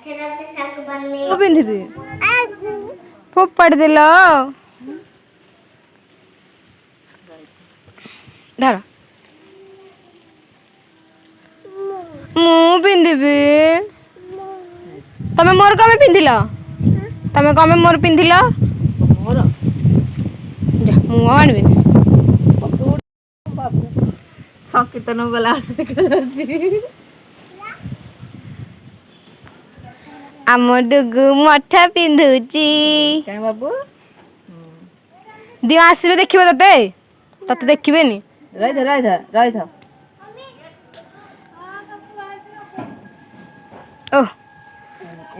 ମୁଁ ପିନ୍ଧିବି ଫୋପାଡ଼ି ଦେଲ ଧର ମୁଁ ପିନ୍ଧିବି ତମେ ମୋର କଣ ପିନ୍ଧିଲ ତମେ କଣ ମୋର ପିନ୍ଧିଲ ଯା ମୁଁ ଆଣିବିନି ସଂକୀର୍ତ୍ତନ ଗଲା ଆମ ଡୁଗୁ ମଠା ପିନ୍ଧୁଛି କାଇଁ ବାବୁ ଦିଅ ଆସିବେ ଦେଖିବ ତତେ ତତେ ଦେଖିବେନି ରହିଥା ଓହ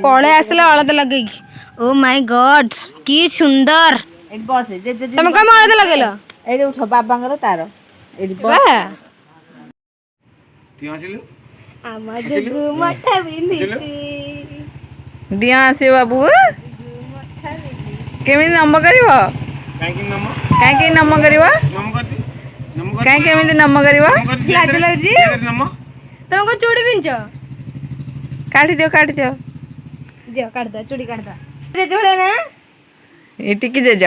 ପଳେଇ ଆସିଲେ ଅଳତା ଲଗେଇକି ଓ ମାଇ ଗଡ୍ କି ସୁନ୍ଦର ଏଠି ବସେ ତମେ କଣ ଅଳତା ଲଗେଇଲ ଏଇଠି ଉଠ ବାବାଙ୍କର ତାର ଏଇଠି ଆମ ଡୁଗୁ ମଠା ପିନ୍ଧୁଛି ଦିଅ ଆସିବ ବାବୁ କେମିତି ନମ କରିବ କାହିଁକି ନମ କରିବ କାହିଁ କେମିତି ନମ କରିବ ଲାଜ ଲାଗୁଛି ତମେ କଣ ଚୁଡ଼ି ପିନ୍ଧିଛ କାଢିଦିଅ ଦିଅ କାଢିଦବା ଚୁଡ଼ି କାଢିଦବା ନା ଏ ଟିକି ଜେଜ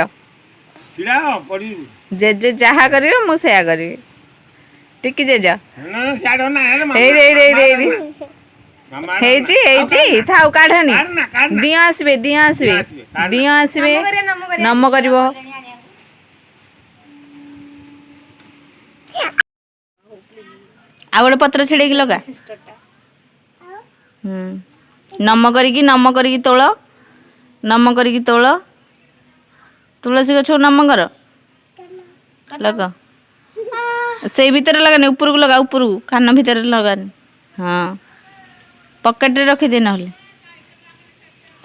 ଜେଜେ ଯାହା କରିବେ ମୁଁ ସେୟା କରିବି ଟିକି ଜେଜ ହେଇଛି ଥାଉ କାଢନି ଦିଅ ଆସିବେ ନମ କରିବ ଆଉ ଗୋଟେ ପତ୍ର ଛିଡେଇକି ଲଗା ନମ କରିକି ତୋଳ ତୁଳସୀ ଗଛ ନମ କର ଲଗ ସେଇ ଭିତରେ ଲଗାନି ଉପରକୁ ଲଗା ଉପରକୁ କାନ ଭିତରେ ଲଗାନି ହଁ ପକେଟରେ ରଖିଦେ ନହେଲେ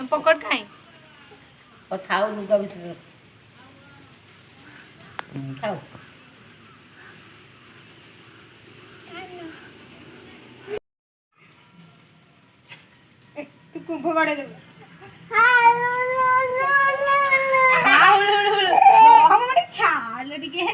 ପକଡ ଖାଇ ଥାଉ ଲୁଗା ଭିତରେ ଥାଉ ତୁ କୁମ୍ଭ ବାଡେଇ ଦେବୁ ଛାଡ ଟିକେ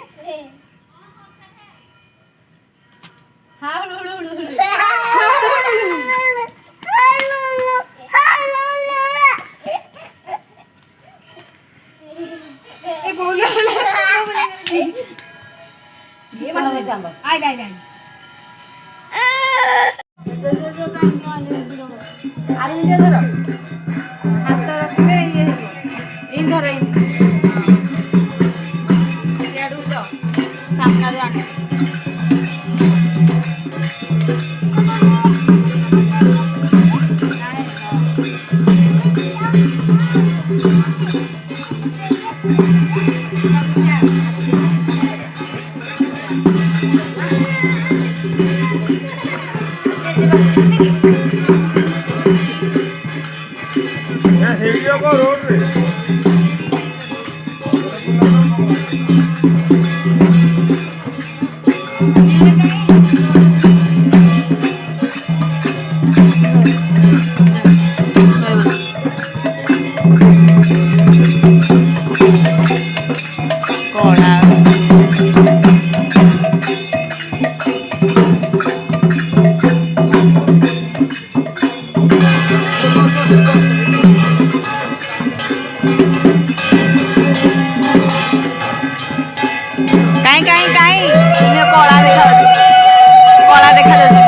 କଳା ଦେଖାଯାଉଛି